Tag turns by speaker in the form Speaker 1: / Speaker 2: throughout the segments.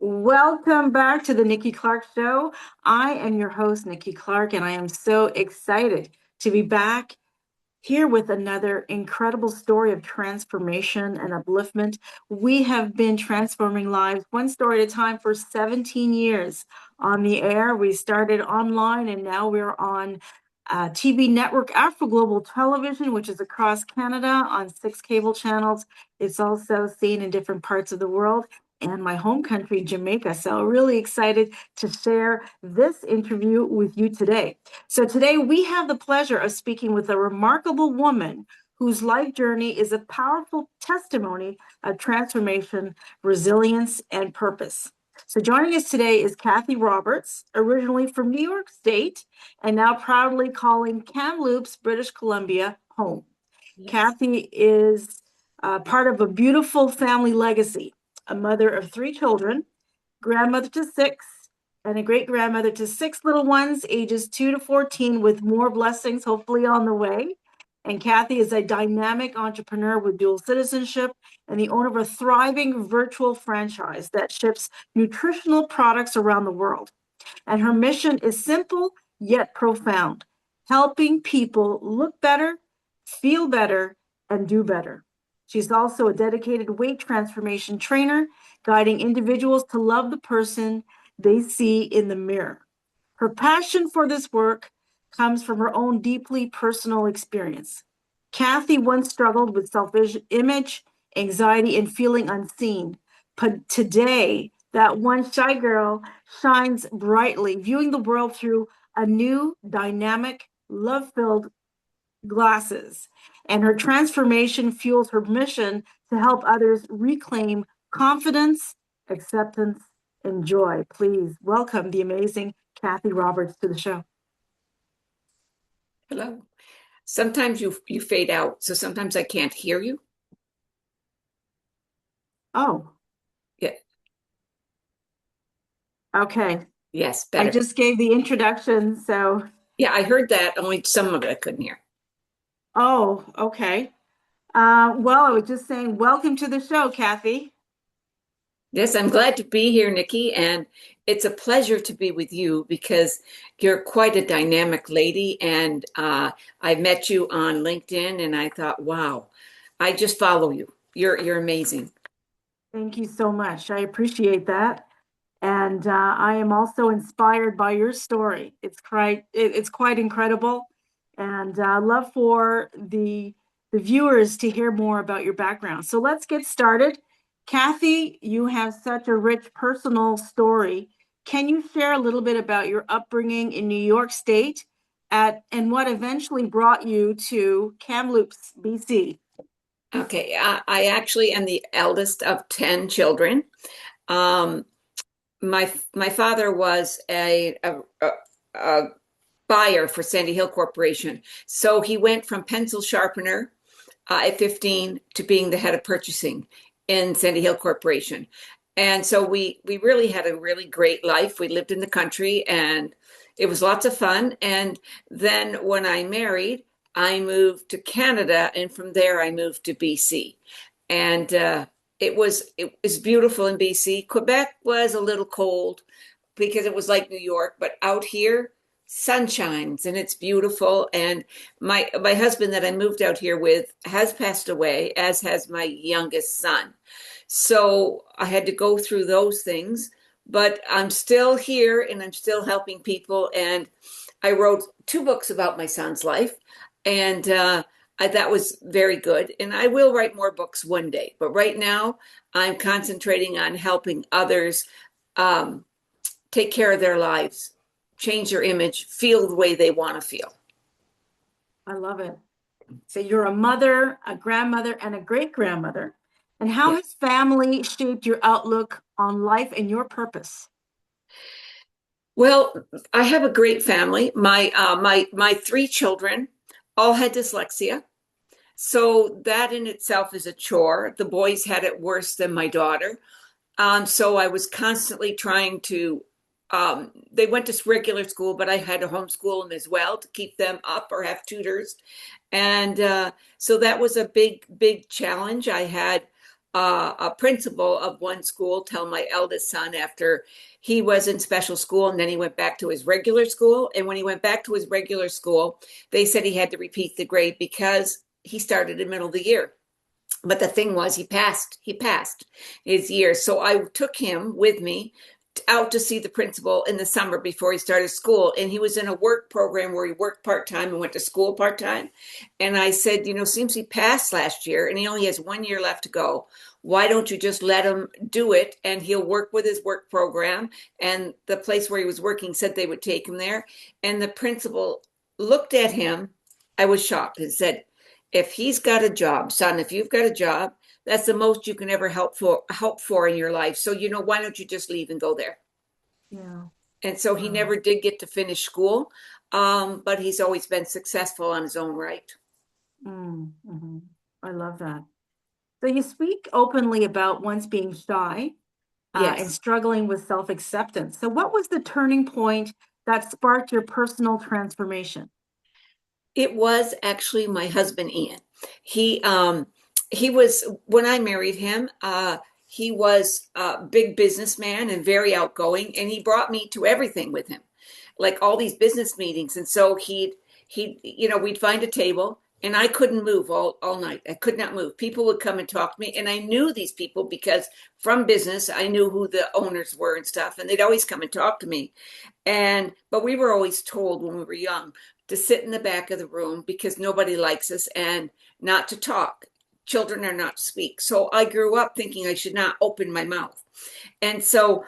Speaker 1: Welcome back to the Nikki Clarke Show. I am your host, Nikki Clarke, and I am so excited to be back here with another incredible story of transformation and upliftment. We have been transforming lives one story at a time for 17 years on the air. We started online and now we're on TV network Afro Global Television, which is across Canada on 6 cable channels. It's also seen in different parts of the world and my home country, Jamaica. So really excited to share this interview with you today. So today we have the pleasure of speaking with a remarkable woman whose life journey is a powerful testimony of transformation, resilience, and purpose. So joining us today is Kathy Roberts, originally from New York State and now proudly calling Kamloops, British Columbia, home. Yes. Kathy is part of a beautiful family legacy, a mother of 3 children, grandmother to 6, and a great grandmother to 6 little ones, ages 2 to 14, with more blessings hopefully on the way. And Kathy is a dynamic entrepreneur with dual citizenship and the owner of a thriving virtual franchise that ships nutritional products around the world. And her mission is simple yet profound, helping people look better, feel better, and do better. She's also a dedicated weight transformation trainer, guiding individuals to love the person they see in the mirror. Her passion for this work comes from her own deeply personal experience. Kathy once struggled with self-image, anxiety, and feeling unseen. But today, that one shy girl shines brightly, viewing the world through a new, dynamic, love-filled glasses. And her transformation fuels her mission to help others reclaim confidence, acceptance, and joy. Please welcome the amazing Kathy Roberts to the show.
Speaker 2: Hello. Sometimes you fade out, so sometimes I can't hear you.
Speaker 1: Oh.
Speaker 2: Yeah.
Speaker 1: Okay.
Speaker 2: Yes, better.
Speaker 1: I just gave the introduction, so.
Speaker 2: Yeah, I heard that, only some of it I couldn't hear.
Speaker 1: Oh, okay. Well, I was just saying, welcome to the show, Kathy.
Speaker 2: Yes, I'm glad to be here, Nikki, and it's a pleasure to be with you because you're quite a dynamic lady, and I met you on LinkedIn, and I thought, wow, I just follow you. You're amazing.
Speaker 1: Thank you so much. I appreciate that. And I am also inspired by your story. It's quite incredible. And I'd love for the viewers to hear more about your background. So let's get started. Kathy, you have such a rich personal story. Can you share a little bit about your upbringing in New York State and what eventually brought you to Kamloops, BC?
Speaker 2: Okay, I actually am the eldest of 10 children. My father was a buyer for Sandy Hill Corporation, so he went from pencil sharpener at 15 to being the head of purchasing in Sandy Hill Corporation. And so we really had a really great life. We lived in the country and it was lots of fun. And then when I married, I moved to Canada, and from there I moved to BC. And it was beautiful in BC. Quebec was a little cold because it was like New York, but out here sun shines and it's beautiful. And my husband that I moved out here with has passed away, as has my youngest son. So I had to go through those things, but I'm still here and I'm still helping people. And I wrote 2 books about my son's life, and that was very good. And I will write more books one day, but right now I'm concentrating on helping others take care of their lives, change their image, feel the way they want to feel.
Speaker 1: I love it. So you're a mother, a grandmother, and a great-grandmother. And how has family shaped your outlook on life and your purpose?
Speaker 2: Well, I have a great family. My 3 children all had dyslexia. So that in itself is a chore. The boys had it worse than my daughter. So I was constantly trying to, they went to regular school, but I had to homeschool them as well to keep them up or have tutors. And so that was a big challenge. I had a principal of one school tell my eldest son after he was in special school and then he went back to his regular school. And when he went back to his regular school, they said he had to repeat the grade because he started in the middle of the year. But the thing was, he passed his year. So I took him with me out to see the principal in the summer before he started school. And he was in a work program where he worked part-time and went to school part-time. And I said, seems he passed last year and he only has 1 year left to go. Why don't you just let him do it and he'll work with his work program? And the place where he was working said they would take him there. And the principal looked at him. I was shocked and said, if he's got a job, son, if you've got a job, that's the most you can ever help for in your life. So, why don't you just leave and go there?
Speaker 1: Yeah.
Speaker 2: And so he
Speaker 1: Wow.
Speaker 2: never did get to finish school, but he's always been successful on his own right.
Speaker 1: Mhm. I love that. So you speak openly about once being shy, and
Speaker 2: Yes.
Speaker 1: struggling with self-acceptance. So what was the turning point that sparked your personal transformation?
Speaker 2: It was actually my husband Ian. He was when I married him. He was a big businessman and very outgoing, and he brought me to everything with him, like all these business meetings. And so we'd find a table, and I couldn't move all night. I could not move. People would come and talk to me, and I knew these people because from business, I knew who the owners were and stuff, and they'd always come and talk to me. But we were always told when we were young to sit in the back of the room because nobody likes us and not to talk. Children are not to speak. So I grew up thinking I should not open my mouth. And so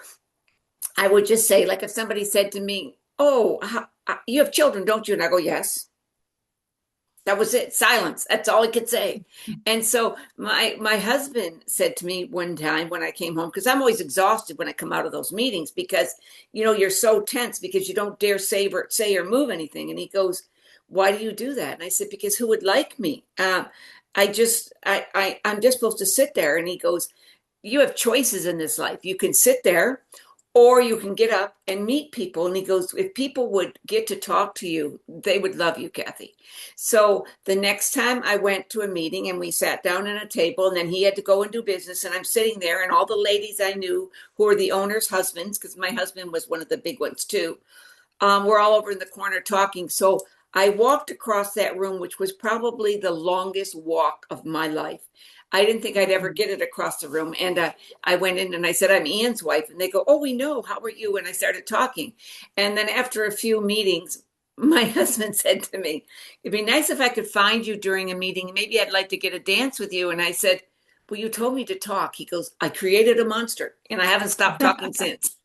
Speaker 2: I would just say, like if somebody said to me, "Oh, you have children, don't you?" And I go, "Yes." That was it. Silence. That's all I could say. And so my husband said to me one time when I came home, because I'm always exhausted when I come out of those meetings because you're so tense because you don't dare say or move anything. And he goes, "Why do you do that?" And I said, "Because who would like me? I'm just supposed to sit there." And he goes, "You have choices in this life. You can sit there or you can get up and meet people." And he goes, "If people would get to talk to you, they would love you, Kathy." So the next time I went to a meeting and we sat down at a table, and then he had to go and do business, and I'm sitting there, and all the ladies I knew who were the owners' husbands, because my husband was one of the big ones too, we're all over in the corner talking. So I walked across that room, which was probably the longest walk of my life. I didn't think I'd ever
Speaker 1: Mm.
Speaker 2: get it across the room. And I went in and I said, "I'm Ian's wife." And they go, "Oh, we know. How are you?" And I started talking. And then after a few meetings, my husband said to me, "It'd be nice if I could find you during a meeting. Maybe I'd like to get a dance with you." And I said, "Well, you told me to talk." He goes, "I created a monster and I haven't stopped talking since."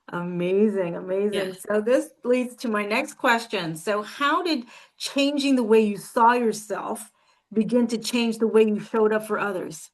Speaker 1: Amazing,
Speaker 2: Yeah.
Speaker 1: amazing. So this leads to my next question. So how did changing the way you saw yourself begin to change the way you showed up for others?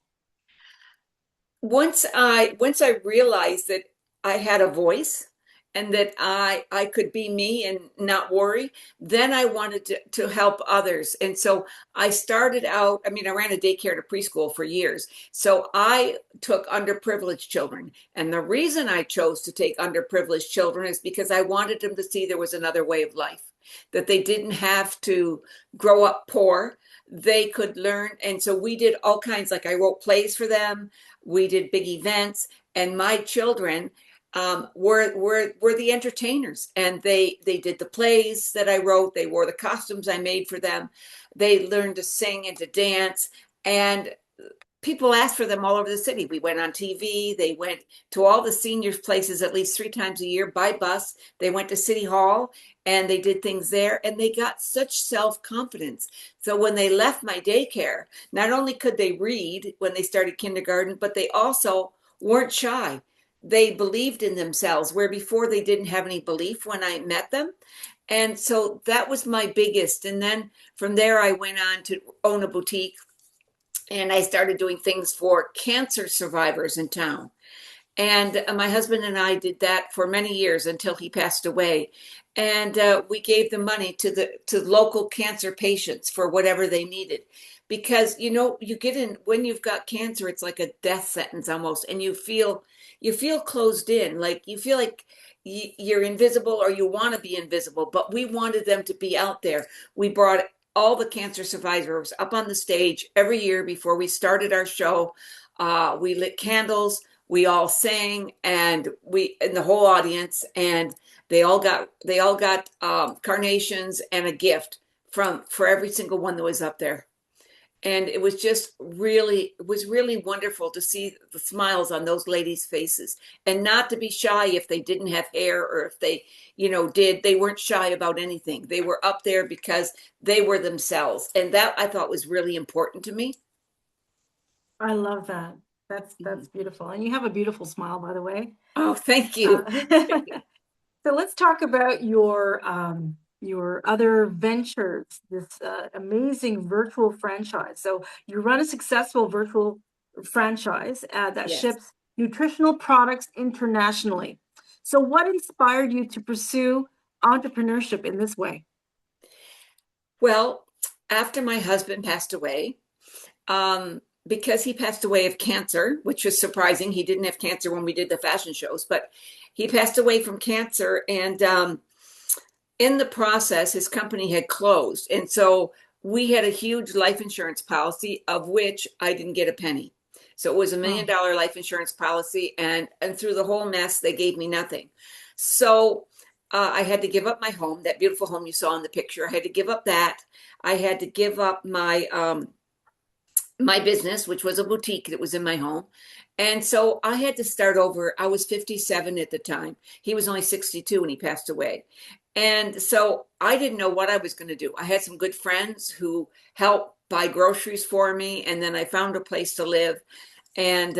Speaker 2: Once I realized that I had a voice and that I could be me and not worry, then I wanted to help others. And so I started out, I mean, I ran a daycare to preschool for years. So I took underprivileged children. And the reason I chose to take underprivileged children is because I wanted them to see there was another way of life, that they didn't have to grow up poor. They could learn. And so we did all kinds, like I wrote plays for them. We did big events, and my children were the entertainers, and they did the plays that I wrote. They wore the costumes I made for them. They learned to sing and to dance, and people asked for them all over the city. We went on TV. They went to all the seniors' places at least 3 times a year by bus. They went to City Hall and they did things there, and they got such self confidence. So when they left my daycare, not only could they read when they started kindergarten, but they also weren't shy. They believed in themselves, where before they didn't have any belief when I met them. And so that was my biggest. And then from there, I went on to own a boutique, and I started doing things for cancer survivors in town. And my husband and I did that for many years until he passed away. And we gave the money to local cancer patients for whatever they needed, because you get in when you've got cancer, it's like a death sentence almost, and you feel closed in, like you feel like you're invisible or you want to be invisible. But we wanted them to be out there. We brought all the cancer survivors up on the stage every year before we started our show. We lit candles, we all sang, and the whole audience, and they all got carnations and a gift for every single one that was up there. And it was really wonderful to see the smiles on those ladies' faces, and not to be shy if they didn't have hair, or if they, they weren't shy about anything. They were up there because they were themselves. And that I thought was really important to me.
Speaker 1: I love that.
Speaker 2: Mhm.
Speaker 1: That's beautiful. And you have a beautiful smile, by the way.
Speaker 2: Oh, thank you.
Speaker 1: Uh, So let's talk about your other ventures, this amazing virtual franchise. So you run a successful virtual franchise that
Speaker 2: Yes.
Speaker 1: ships nutritional products internationally. So what inspired you to pursue entrepreneurship in this way?
Speaker 2: Well, after my husband passed away, because he passed away of cancer, which was surprising. He didn't have cancer when we did the fashion shows, but he passed away from cancer. And in the process, his company had closed. And so we had a huge life insurance policy, of which I didn't get a penny. So it was
Speaker 1: Oh,
Speaker 2: $1 million life insurance policy. And through the whole mess, they gave me nothing. So I had to give up my home, that beautiful home you saw in the picture. I had to give up that. I had to give up my business, which was a boutique that was in my home. And so I had to start over. I was 57 at the time. He was only 62 when he passed away. And so I didn't know what I was going to do. I had some good friends who helped buy groceries for me. And then I found a place to live. And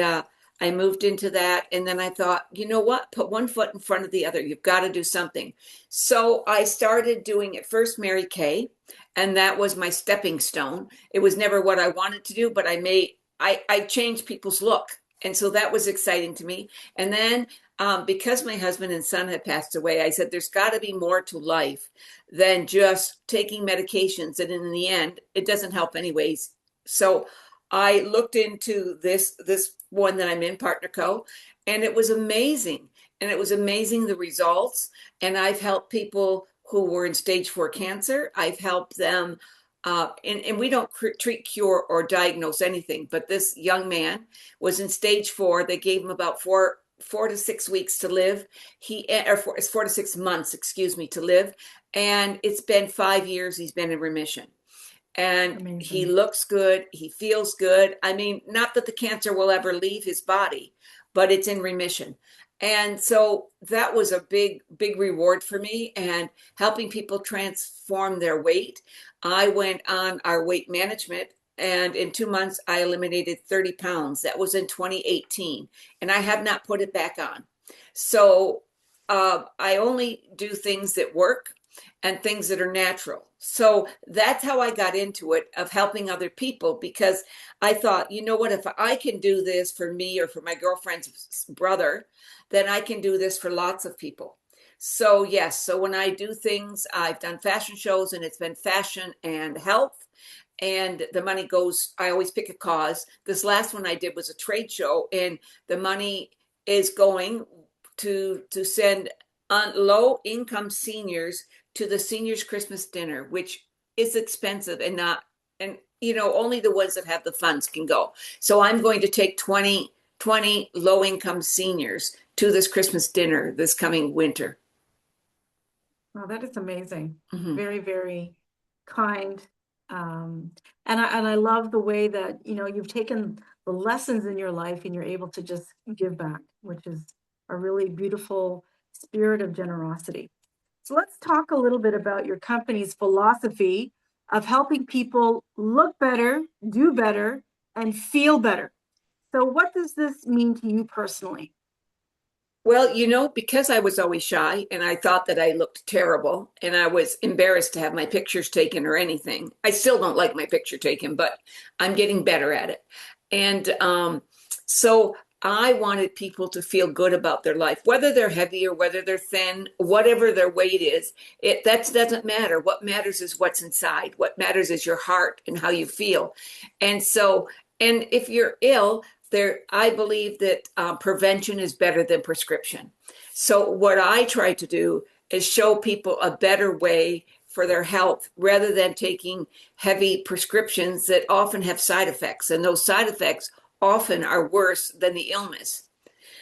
Speaker 2: I moved into that. And then I thought, you know what? Put one foot in front of the other. You've got to do something. So I started doing at first Mary Kay, and that was my stepping stone. It was never what I wanted to do, but I changed people's look. And so that was exciting to me. And then because my husband and son had passed away, I said, there's got to be more to life than just taking medications. And in the end, it doesn't help anyways. So I looked into this one that I'm in, Partner Co, and it was amazing. And it was amazing, the results. And I've helped people who were in stage 4 cancer. I've helped them, and we don't treat, cure, or diagnose anything. But this young man was in stage 4. They gave him about 4 to 6 weeks to live. It's 4 to 6 months, excuse me, to live. And it's been 5 years. He's been in remission, and he
Speaker 1: amazing.
Speaker 2: looks good. He feels good. I mean, not that the cancer will ever leave his body, but it's in remission. And so that was a big reward for me, and helping people transform their weight. I went on our weight management, and in 2 months, I eliminated 30 pounds. That was in 2018, and I have not put it back on. So I only do things that work and things that are natural. So that's how I got into it, of helping other people, because I thought, you know what, if I can do this for me or for my girlfriend's brother, then I can do this for lots of people. So yes, so when I do things, I've done fashion shows, and it's been fashion and health, and the money goes, I always pick a cause. This last one I did was a trade show, and the money is going to send on low income seniors to the seniors Christmas dinner, which is expensive, and not, and only the ones that have the funds can go. So I'm going to take 20 low income seniors to this Christmas dinner this coming winter.
Speaker 1: Oh, that is amazing.
Speaker 2: Mm-hmm.
Speaker 1: Very, very kind. Um, and I love the way that, you've taken the lessons in your life and you're able to just give back, which is a really beautiful spirit of generosity. So let's talk a little bit about your company's philosophy of helping people look better, do better, and feel better. So what does this mean to you personally?
Speaker 2: Well, because I was always shy, and I thought that I looked terrible, and I was embarrassed to have my pictures taken or anything. I still don't like my picture taken, but I'm getting better at it. And so I wanted people to feel good about their life, whether they're heavy or whether they're thin, whatever their weight is. That doesn't matter. What matters is what's inside. What matters is your heart and how you feel. And so, and if you're ill, I believe that prevention is better than prescription. So what I try to do is show people a better way for their health rather than taking heavy prescriptions that often have side effects. And those side effects often are worse than the illness.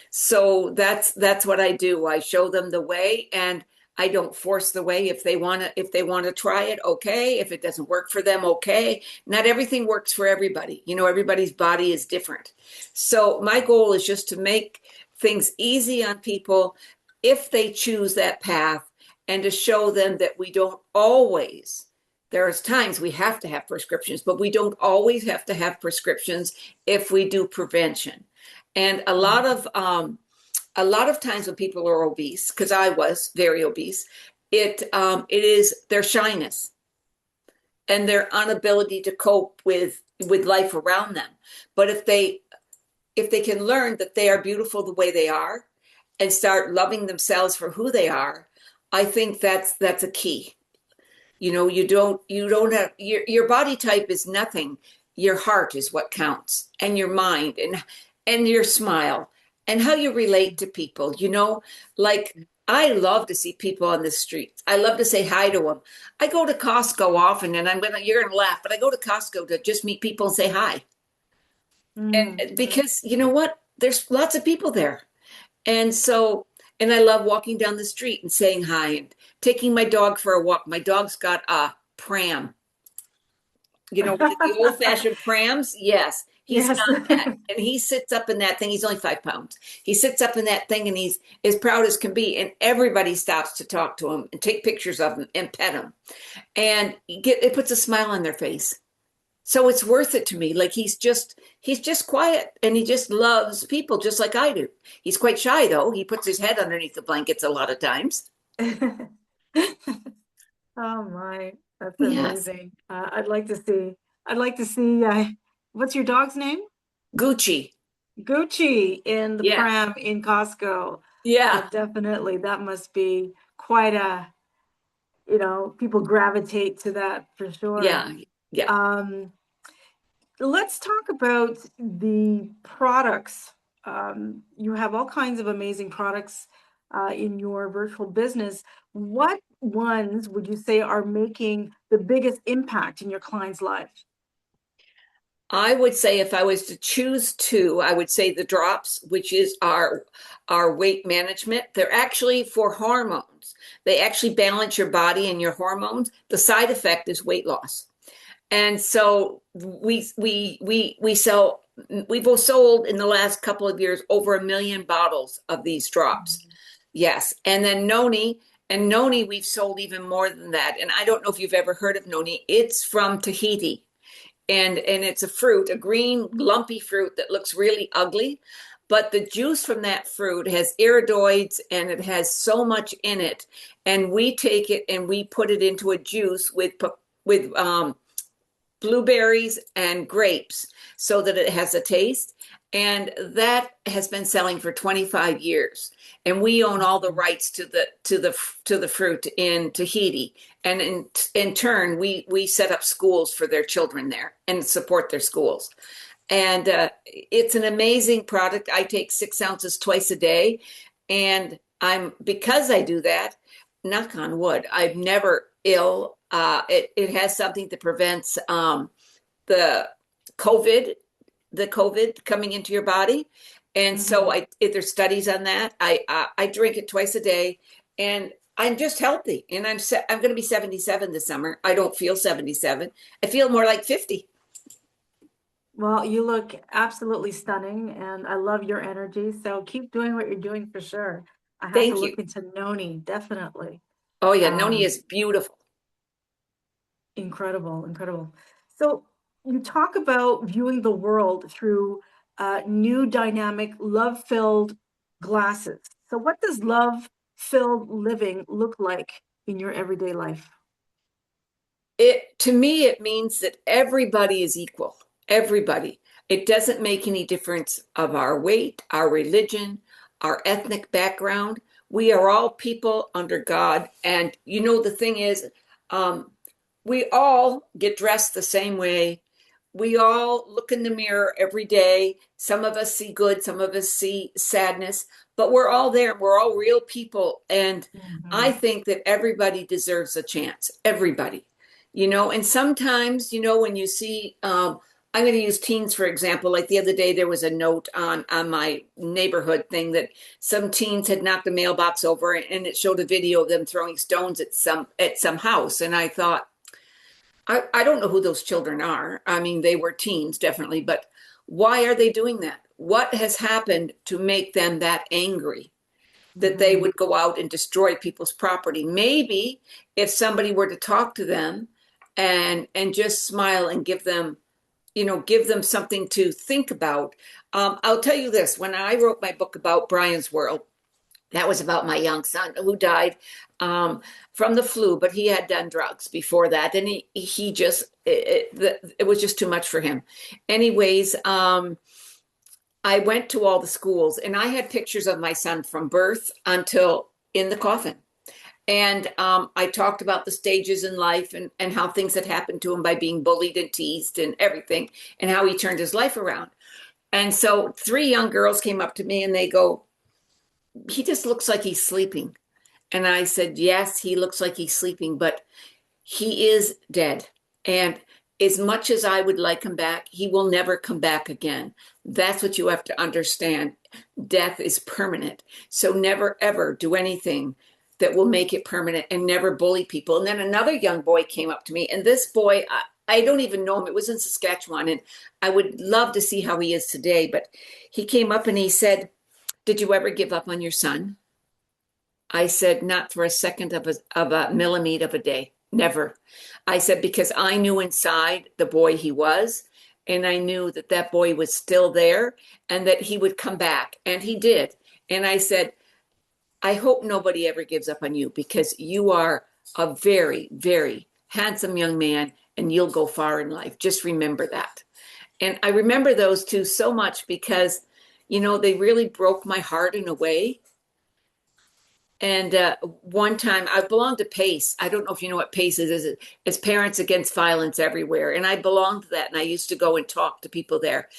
Speaker 2: So that's what I do. I show them the way, and I don't force the way. If they want to try it, okay. If it doesn't work for them, okay. Not everything works for everybody. Everybody's body is different. So my goal is just to make things easy on people if they choose that path, and to show them that we don't always, there's times we have to have prescriptions, but we don't always have to have prescriptions if we do prevention. And a lot of times when people are obese, because I was very obese, it is their shyness and their inability to cope with life around them. But if they can learn that they are beautiful the way they are and start loving themselves for who they are, I think that's a key. You don't have your body type is nothing. Your heart is what counts, and your mind, and your smile, and how you relate to people. Like, I love to see people on the streets. I love to say hi to them. I go to Costco often, and you're gonna laugh, but I go to Costco to just meet people and say hi. And
Speaker 1: Yes.
Speaker 2: because you know what? There's lots of people there. And so, and I love walking down the street and saying hi and taking my dog for a walk. My dog's got a pram, the old fashioned prams. Yes, he's
Speaker 1: Yes.
Speaker 2: got that. And he sits up in that thing. He's only 5 pounds. He sits up in that thing, and he's as proud as can be. And everybody stops to talk to him and take pictures of him and pet him. And it puts a smile on their face. So it's worth it to me. Like, he's just quiet, and he just loves people just like I do. He's quite shy though. He puts his head underneath the blankets a lot of times.
Speaker 1: Oh my, that's
Speaker 2: Yes.
Speaker 1: amazing. I'd like to see, what's your dog's name?
Speaker 2: Gucci.
Speaker 1: Gucci in the
Speaker 2: Yeah.
Speaker 1: pram in Costco.
Speaker 2: Yeah.
Speaker 1: Definitely, that must be quite people gravitate to that for sure.
Speaker 2: Yeah. Yeah.
Speaker 1: Um, let's talk about the products. You have all kinds of amazing products in your virtual business. What ones would you say are making the biggest impact in your clients' lives?
Speaker 2: I would say if I was to choose two, I would say the drops, which is our weight management. They're actually for hormones. They actually balance your body and your hormones. The side effect is weight loss. And so we've sold in the last couple of years over 1 million bottles of these drops. Yes. And then Noni, we've sold even more than that. And I don't know if you've ever heard of Noni. It's from Tahiti, and it's a fruit, a green lumpy fruit that looks really ugly. But the juice from that fruit has iridoids, and it has so much in it. And we take it and we put it into a juice with blueberries and grapes so that it has a taste. And that has been selling for 25 years. And we own all the rights to the fruit in Tahiti. And in turn, we set up schools for their children there and support their schools. And it's an amazing product. I take 6 ounces twice a day. And because I do that, knock on wood, I'm never ill. It has something that prevents the COVID, the COVID coming into your body. And so
Speaker 1: Mhm.
Speaker 2: there's studies on that. I drink it twice a day, and I'm just healthy. And I'm going to be 77 this summer. I don't feel 77. I feel more like 50.
Speaker 1: Well, you look absolutely stunning, and I love your energy. So keep doing what you're doing for sure. I have to
Speaker 2: Thank
Speaker 1: look
Speaker 2: you.
Speaker 1: into Noni, definitely.
Speaker 2: Oh yeah, Noni
Speaker 1: Um,
Speaker 2: is beautiful.
Speaker 1: Incredible, incredible. So you talk about viewing the world through new, dynamic, love-filled glasses. So what does love-filled living look like in your everyday life?
Speaker 2: It to me it means that everybody is equal. Everybody. It doesn't make any difference of our weight, our religion, our ethnic background. We are all people under God. And the thing is, um, we all get dressed the same way. We all look in the mirror every day. Some of us see good, some of us see sadness, but we're all there. We're all real people. And I
Speaker 1: Mhm.
Speaker 2: think that everybody deserves a chance. Everybody, and sometimes, when you see, I'm going to use teens, for example. Like the other day, there was a note on my neighborhood thing that some teens had knocked the mailbox over, and it showed a video of them throwing stones at some house. And I thought, I don't know who those children are. I mean, they were teens, definitely, but why are they doing that? What has happened to make them that angry that they
Speaker 1: Mhm.
Speaker 2: would go out and destroy people's property? Maybe if somebody were to talk to them and just smile and give them something to think about. I'll tell you this: when I wrote my book about Brian's World, that was about my young son who died from the flu, but he had done drugs before that, and he just it was just too much for him. Anyways, I went to all the schools, and I had pictures of my son from birth until in the coffin. And I talked about the stages in life and how things had happened to him by being bullied and teased and everything, and how he turned his life around. And so three young girls came up to me and they go, "He just looks like he's sleeping." And I said, "Yes, he looks like he's sleeping, but he is dead. And as much as I would like him back, he will never come back again. That's what you have to understand. Death is permanent. So never, ever do anything that will make it permanent, and never bully people." And then another young boy came up to me, and this boy, I don't even know him. It was in Saskatchewan, and I would love to see how he is today. But he came up and he said, "Did you ever give up on your son?" I said, "Not for a second of a millimeter of a day. Never." I said, "Because I knew inside the boy he was, and I knew that that boy was still there and that he would come back." And he did. And I said, "I hope nobody ever gives up on you, because you are a very, very handsome young man, and you'll go far in life. Just remember that." And I remember those two so much because, they really broke my heart in a way. And one time I belonged to PACE. I don't know if you know what PACE is. It's Parents Against Violence Everywhere. And I belonged to that. And I used to go and talk to people there.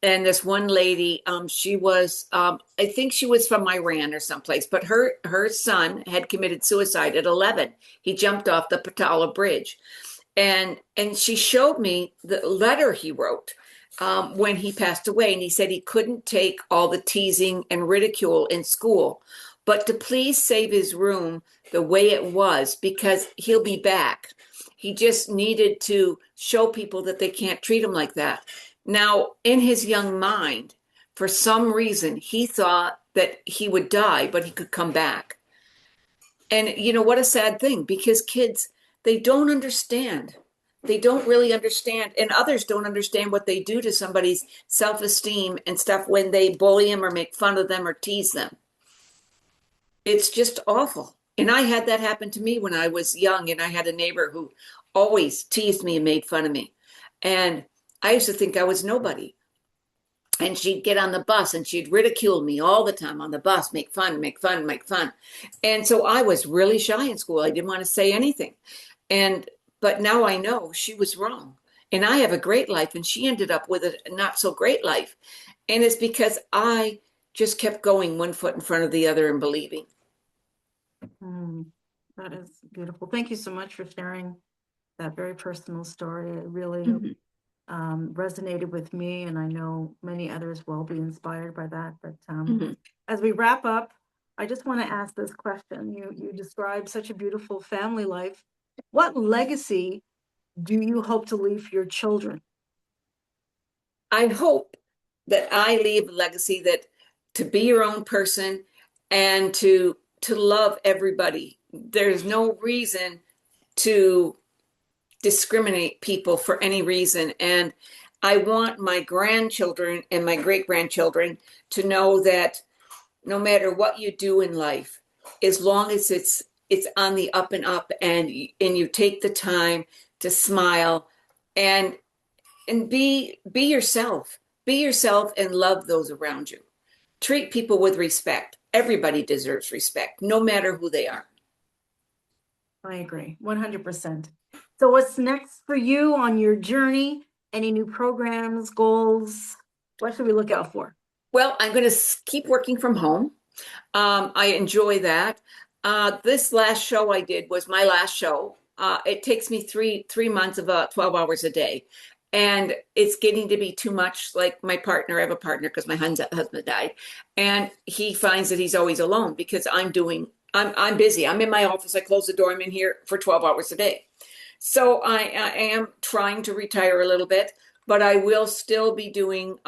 Speaker 2: And this one lady, she was, I think she was from Iran or someplace, but her son had committed suicide at 11. He jumped off the Patala Bridge. And she showed me the letter he wrote when he passed away. And he said he couldn't take all the teasing and ridicule in school, but to please save his room the way it was, because he'll be back. He just needed to show people that they can't treat him like that. Now, in his young mind, for some reason, he thought that he would die, but he could come back. And what a sad thing, because kids, they don't understand. They don't really understand, and others don't understand what they do to somebody's self-esteem and stuff when they bully them or make fun of them or tease them. It's just awful. And I had that happen to me when I was young, and I had a neighbor who always teased me and made fun of me. And I used to think I was nobody. And she'd get on the bus and she'd ridicule me all the time on the bus, make fun, make fun, make fun. And so I was really shy in school. I didn't want to say anything. And but now I know she was wrong. And I have a great life, and she ended up with a not so great life. And it's because I just kept going one foot in front of the other and believing.
Speaker 1: Mm, that is beautiful. Thank you so much for sharing that very personal story. It really
Speaker 2: Mhm.
Speaker 1: resonated with me, and I know many others will be inspired by that. But
Speaker 2: Mhm.
Speaker 1: as we wrap up, I just want to ask this question. You described such a beautiful family life. What legacy do you hope to leave for your children?
Speaker 2: I hope that I leave a legacy that to be your own person and to love everybody. There's no reason to discriminate people for any reason. And I want my grandchildren and my great grandchildren to know that no matter what you do in life, as long as it's on the up and up, and you take the time to smile and be yourself. Be yourself and love those around you. Treat people with respect. Everybody deserves respect, no matter who they are.
Speaker 1: I agree, 100%. So what's next for you on your journey? Any new programs, goals? What should we look out for?
Speaker 2: Well, I'm going to keep working from home. I enjoy that. This last show I did was my last show. It takes me three months of 12 hours a day. And it's getting to be too much. Like my partner, I have a partner because my husband died, and he finds that he's always alone because I'm busy. I'm in my office. I close the door. I'm in here for 12 hours a day. So I am trying to retire a little bit, but I will still be doing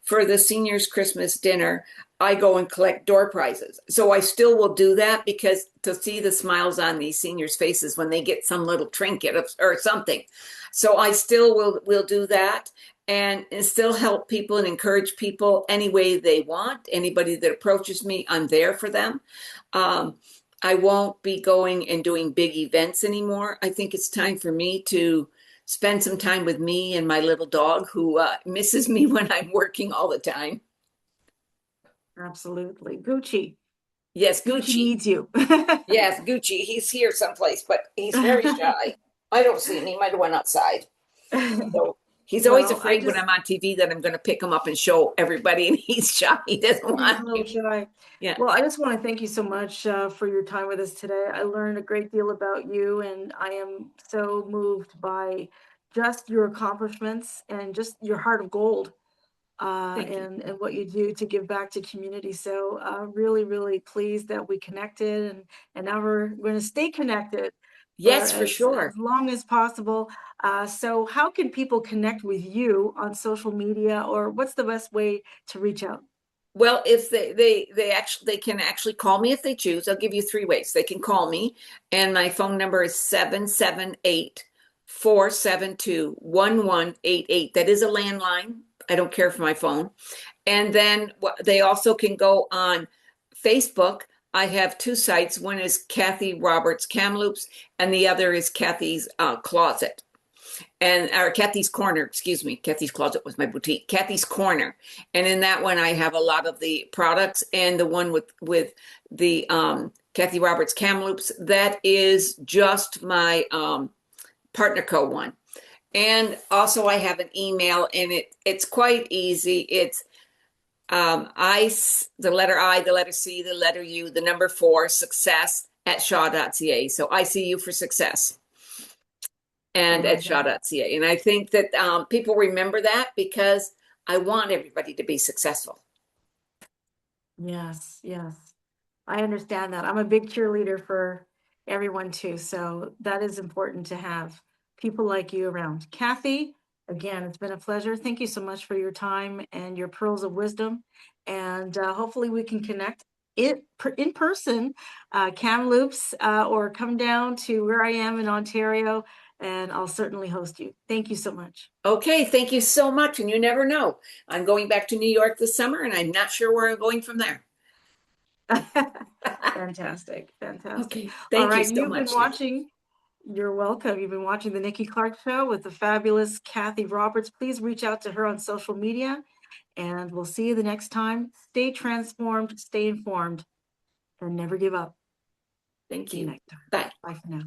Speaker 2: for the seniors Christmas dinner. I go and collect door prizes. So I still will do that because to see the smiles on these seniors' faces when they get some little trinket or something. So I still will do that and still help people and encourage people any way they want. Anybody that approaches me, I'm there for them. Um, I won't be going and doing big events anymore. I think it's time for me to spend some time with me and my little dog who misses me when I'm working all the time.
Speaker 1: Absolutely. Gucci.
Speaker 2: Yes,
Speaker 1: Gucci
Speaker 2: Gucci.
Speaker 1: needs you.
Speaker 2: Yes, Gucci. He's here someplace, but he's very shy. I don't see him. He might have went outside. So he's always
Speaker 1: Well, I
Speaker 2: afraid when
Speaker 1: just,
Speaker 2: I'm on TV that I'm going to pick him up and show everybody, and he's shy. He doesn't
Speaker 1: he's
Speaker 2: want
Speaker 1: a little
Speaker 2: to.
Speaker 1: shy.
Speaker 2: Yeah,
Speaker 1: Well, I just want to thank you so much for your time with us today. I learned a great deal about you, and I am so moved by just your accomplishments and just your heart of gold,
Speaker 2: thank you.
Speaker 1: and what you do to give back to community. So really, really pleased that we connected, and now we're going to stay connected for
Speaker 2: Yes, for
Speaker 1: as
Speaker 2: sure.
Speaker 1: long as possible. So how can people connect with you on social media, or what's the best way to reach out?
Speaker 2: Well, if they can actually call me if they choose. I'll give you three ways. They can call me, and my phone number is 778-472-1188. That is a landline. I don't care for my phone. And then they also can go on Facebook. I have two sites. One is Kathy Roberts Kamloops, and the other is Kathy's Closet and or Kathy's Corner, excuse me. Kathy's Closet was my boutique. Kathy's Corner, and in that one I have a lot of the products, and the one with the Kathy Roberts Kamloops, that is just my partner co one. And also I have an email, and it's quite easy. It's the letter I, the letter C, the letter U, the number 4, success at shaw.ca. So I see you for success
Speaker 1: I
Speaker 2: and at
Speaker 1: love that.
Speaker 2: shaw.ca. And I think that people remember that because I want everybody to be successful.
Speaker 1: Yes, yes. I understand that. I'm a big cheerleader for everyone too. So that is important to have people like you around. Kathy, again, it's been a pleasure. Thank you so much for your time and your pearls of wisdom. And hopefully we can connect in person, Kamloops, or come down to where I am in Ontario, and I'll certainly host you. Thank you so much.
Speaker 2: Okay, thank you so much. And you never know. I'm going back to New York this summer, and I'm not sure where I'm going from there.
Speaker 1: Fantastic. Fantastic.
Speaker 2: Okay,
Speaker 1: All
Speaker 2: thank you
Speaker 1: right.
Speaker 2: so
Speaker 1: You've been
Speaker 2: much, Nikki.
Speaker 1: watching. You're welcome. You've been watching the Nikki Clarke Show with the fabulous Kathy Roberts. Please reach out to her on social media, and we'll see you the next time. Stay transformed, stay informed, and never give up.
Speaker 2: Thank
Speaker 1: See you
Speaker 2: you.
Speaker 1: next time.
Speaker 2: Bye.
Speaker 1: Bye for now.